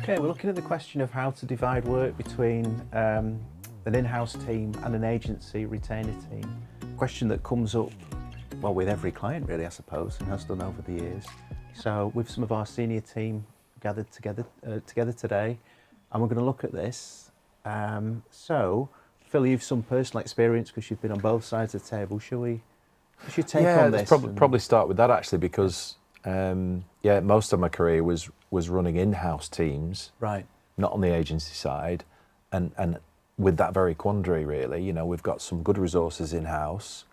Okay, we're looking at the question of how to divide work between an in-house team and an agency retainer team. Question that comes up, well, with every client really, I suppose, and has done over the years. So with some of our senior team gathered together today, and we're going to look at this. So, Phil, you've some personal experience because you've been on both sides of the table. What's your take on this? Probably start with that actually, because most of my career was running in-house teams, right? Not on the agency side, and with that very quandary really. You know, we've got some good resources in-house,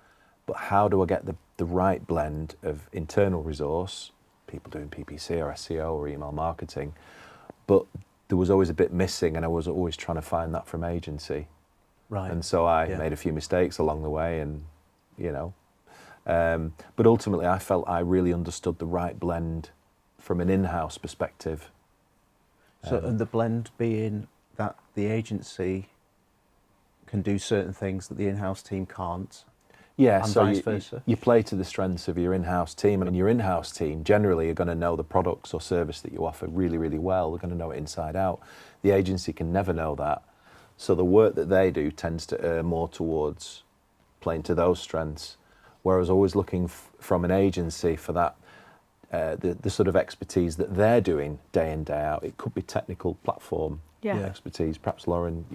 but how do I get the right blend of internal resource, people doing PPC or SEO or email marketing, but there was always a bit missing, and I was always trying to find that from agency. Right. And so I made a few mistakes along the way, and but ultimately I felt I really understood the right blend from an in-house perspective. So, and the blend being that the agency can do certain things that the in-house team can't. Yeah, and so vice versa. You play to the strengths of your in-house team, and your in-house team generally are going to know the products or service that you offer really, really well. They're going to know it inside out. The agency can never know that. So the work that they do tends to err more towards playing to those strengths, whereas always looking from an agency for that, the sort of expertise that they're doing day in, day out. It could be technical platform expertise. Perhaps, Lauren,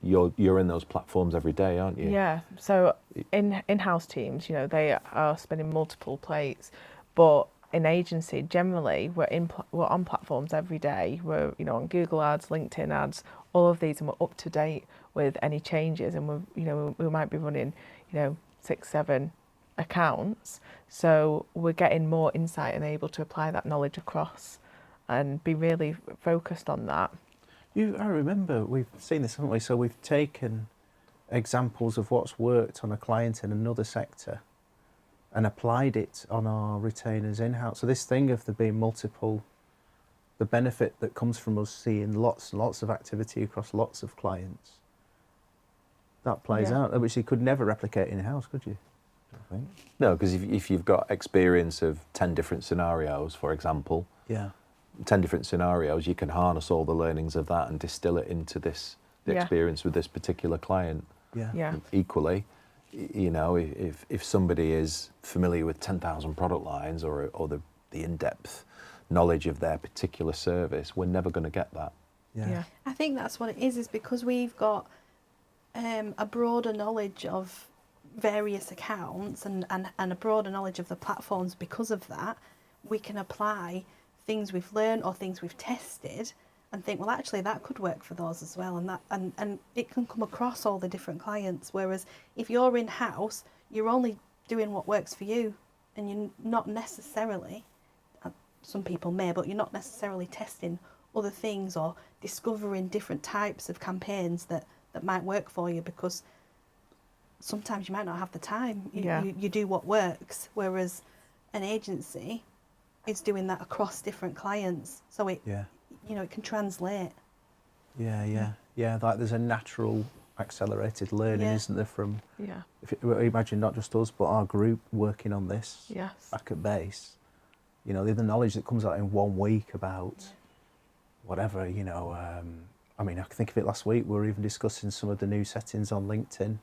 you're in those platforms every day, aren't you? Yeah, so in-house teams, they are spinning multiple plates, but in agency, generally, we're on platforms every day. We're on Google Ads, LinkedIn ads, all of these, and we're up to date with any changes. And we might be running 6-7 accounts, so we're getting more insight and able to apply that knowledge across, and be really focused on that. I remember we've seen this, haven't we? So we've taken examples of what's worked on a client in another sector and applied it on our retainers in-house. So this thing of there being multiple, the benefit that comes from us seeing lots and lots of activity across lots of clients, that plays out, which you could never replicate in-house, could you? I think. No, because if you've got experience of 10 different scenarios, for example, 10 different scenarios, you can harness all the learnings of that and distill it into the experience with this particular client. Yeah. Equally, if somebody is familiar with 10,000 product lines or the in-depth knowledge of their particular service, we're never going to get that. Yeah. I think that's what it is because we've got a broader knowledge of various accounts and a broader knowledge of the platforms. Because of that, we can apply things we've learned or things we've tested and think, well, actually that could work for those as well, and it can come across all the different clients. Whereas if you're in-house, you're only doing what works for you, and you're not necessarily, some people may, but you're not necessarily testing other things or discovering different types of campaigns that might work for you, because sometimes you might not have the time. You do what works, whereas an agency is doing that across different clients, so it can translate. Yeah. Like there's a natural accelerated learning, isn't there? From if you imagine not just us but our group working on this back at base. The knowledge that comes out in 1 week about whatever. I mean, I can think of it last week. We were even discussing some of the new settings on LinkedIn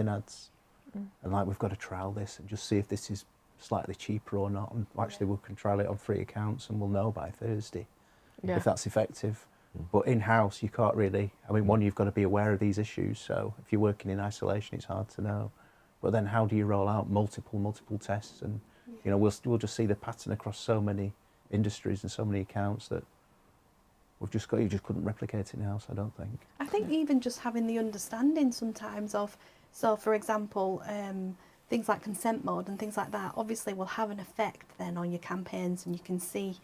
ads, and like we've got to trial this and just see if this is slightly cheaper or not, and actually we can trial it on free accounts and we'll know by Thursday if that's effective. But in-house you can't really, one, you've got to be aware of these issues, so if you're working in isolation it's hard to know, but then how do you roll out multiple tests? And we'll just see the pattern across so many industries and so many accounts that you just couldn't replicate it in-house, I don't think. I think even just having the understanding sometimes of, so for example, things like consent mode and things like that obviously will have an effect then on your campaigns, and you can see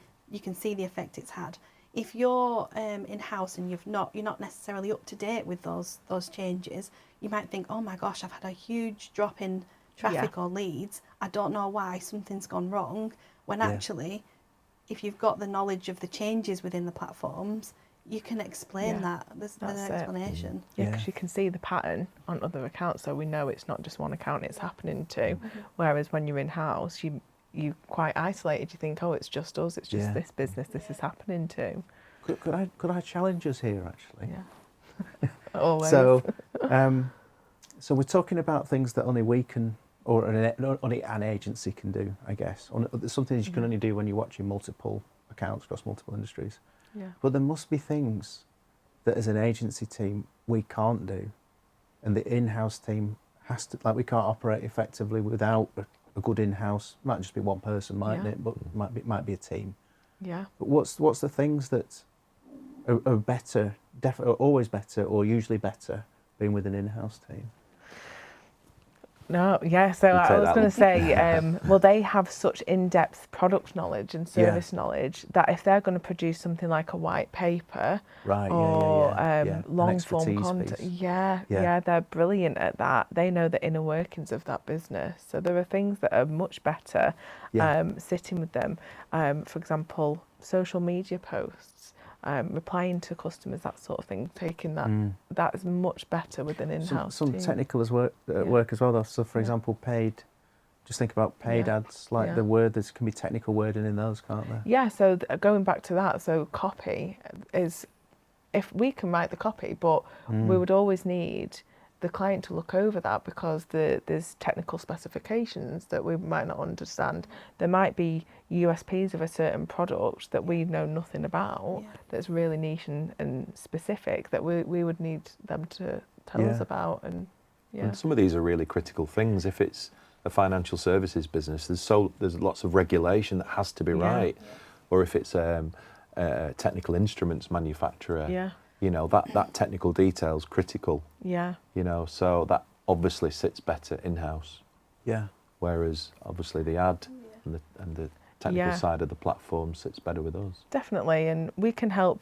the effect it's had. If you're in-house and you're not necessarily up to date with those changes, you might think, oh my gosh, I've had a huge drop in traffic or leads. I don't know why, something's gone wrong. When actually, if you've got the knowledge of the changes within the platforms, you can explain that. There's an explanation. Yeah, because you can see the pattern on other accounts, so we know it's not just one account it's happening to. Whereas when you're in-house, you quite isolated. You think, oh, it's just us. It's just this business this is happening to. Could I challenge us here, actually? Yeah. Always. So, so we're talking about things that only we can, or only an agency can do, I guess. Something that you can only do when you're watching multiple accounts across multiple industries. Yeah. But there must be things that as an agency team we can't do, and the in-house team has to, like, we can't operate effectively without a good in-house. Might just be one person, mightn't it? But might be a team. Yeah. But what's the things that are better, always better, or usually better, being with an in-house team? No, yeah, so I was going to say, well, they have such in-depth product knowledge and service knowledge that if they're going to produce something like a white paper or long-form content, they're brilliant at that. They know the inner workings of that business. So there are things that are much better sitting with them. For example, social media posts. Replying to customers, that sort of thing, taking that is much better with an in-house team. Some technical work as well, though. So, for example, just think about paid ads, like the word, there can be technical wording in those, can't there? Yeah, so going back to that, so copy is, if we can write the copy, but we would always need the client to look over that because there's technical specifications that we might not understand. There might be USPs of a certain product that we know nothing about that's really niche and specific that we would need them to tell us about. And some of these are really critical things. If it's a financial services business, there's lots of regulation that has to be right. Or if it's a technical instruments manufacturer, you know, that technical detail is critical. Yeah. You know, so that obviously sits better in-house. Yeah. Whereas obviously the ad and the technical side of the platform sits better with us. Definitely, and we can help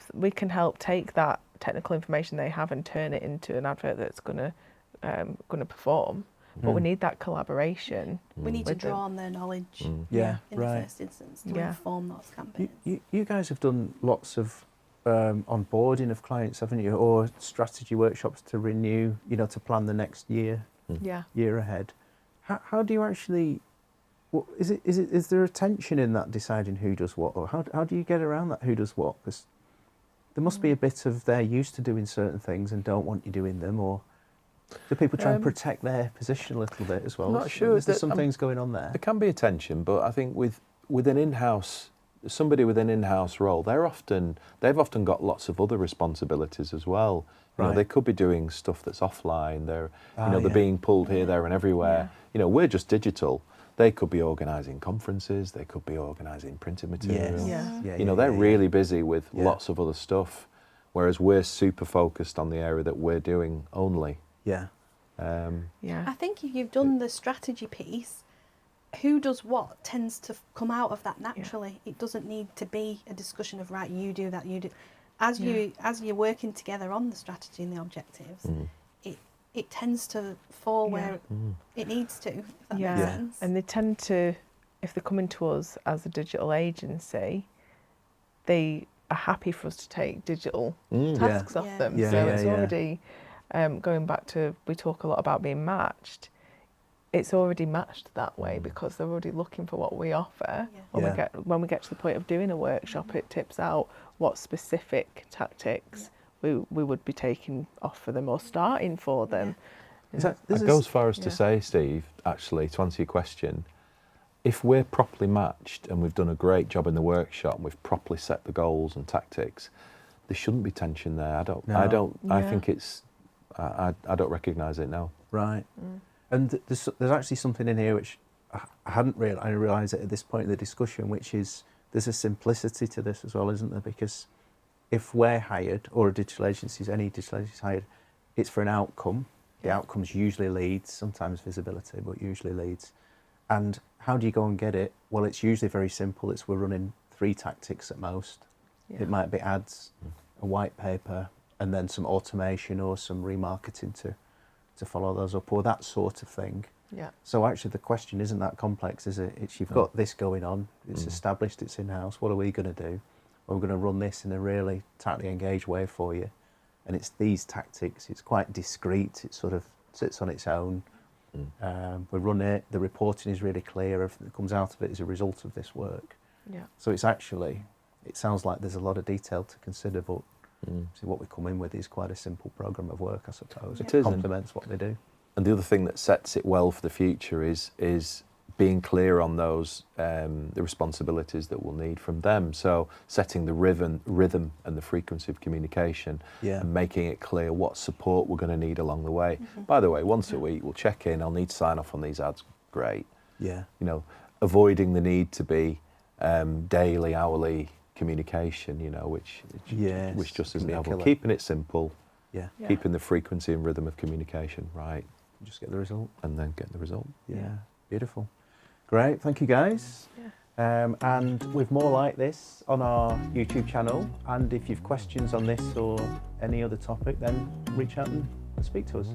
take that technical information they have and turn it into an advert that's going to perform. But we need that collaboration. We need to draw on their knowledge in the first instance to inform those campaigns. You guys have done lots of onboarding of clients, haven't you? Or strategy workshops to renew, you know, to plan the next year, year ahead. How do you actually? Is there a tension in that deciding who does what, or how do you get around that who does what? Because there must be a bit of they're used to doing certain things and don't want you doing them, or do people try and protect their position a little bit as well? I'm not sure. Is there some things going on there? There can be a tension, but I think with an in-house, somebody with an in-house role, they've often got lots of other responsibilities as well. You know, they could be doing stuff that's offline. They're being pulled here, there, and everywhere. You know, we're just digital. They could be organising conferences. They could be organising printed material. You know, they're really busy with lots of other stuff, whereas we're super focused on the area that we're doing only. I think if you've done the strategy piece, who does what tends to come out of that naturally. It doesn't need to be a discussion of, right, you do that, you do. As you're working together on the strategy and the objectives, it tends to fall where it needs to, if that makes sense. And they tend to, if they're coming to us as a digital agency, they are happy for us to take digital tasks off them. So it's already, going back to, we talk a lot about being matched. It's already matched that way because they're already looking for what we offer. When we get to the point of doing a workshop, it tips out what specific tactics we would be taking off for them or starting for them. I'd go as far as to say, Steve, actually, to answer your question, if we're properly matched and we've done a great job in the workshop and we've properly set the goals and tactics, there shouldn't be tension there. I think it's, I don't recognise it now. Right. And there's actually something in here which I hadn't realised at this point in the discussion, which is there's a simplicity to this as well, isn't there? Because if we're hired, or a digital agency, any digital agency is hired, it's for an outcome. The outcome's usually leads, sometimes visibility, but usually leads. And how do you go and get it? Well, it's usually very simple. We're running 3 tactics at most. It might be ads, a white paper, and then some automation or some remarketing to follow those up, or that sort of thing. So actually the question isn't that complex, is it? It's you've got this going on, it's established, it's in-house, what are we going to do? Well, we're going to run this in a really tightly engaged way for you. And it's these tactics, it's quite discreet, it sort of sits on its own. We run it, the reporting is really clear, everything that comes out of it is a result of this work. So it's actually it sounds like there's a lot of detail to consider, but see, what we come in with is quite a simple programme of work, I suppose. It is, complements what they do. And the other thing that sets it well for the future is being clear on those the responsibilities that we'll need from them. So setting the rhythm and the frequency of communication, and making it clear what support we're going to need along the way. By the way, once a week we'll check in. I'll need to sign off on these ads. Great. Yeah. You know, avoiding the need to be daily, hourly communication. You know, which just isn't helpful. Keeping it simple. Yeah. Keeping the frequency and rhythm of communication right. Just get the result. And then get the result. Yeah. Beautiful. Great. Thank you, guys. And with more like this on our YouTube channel, and if you've questions on this or any other topic, then reach out and speak to us.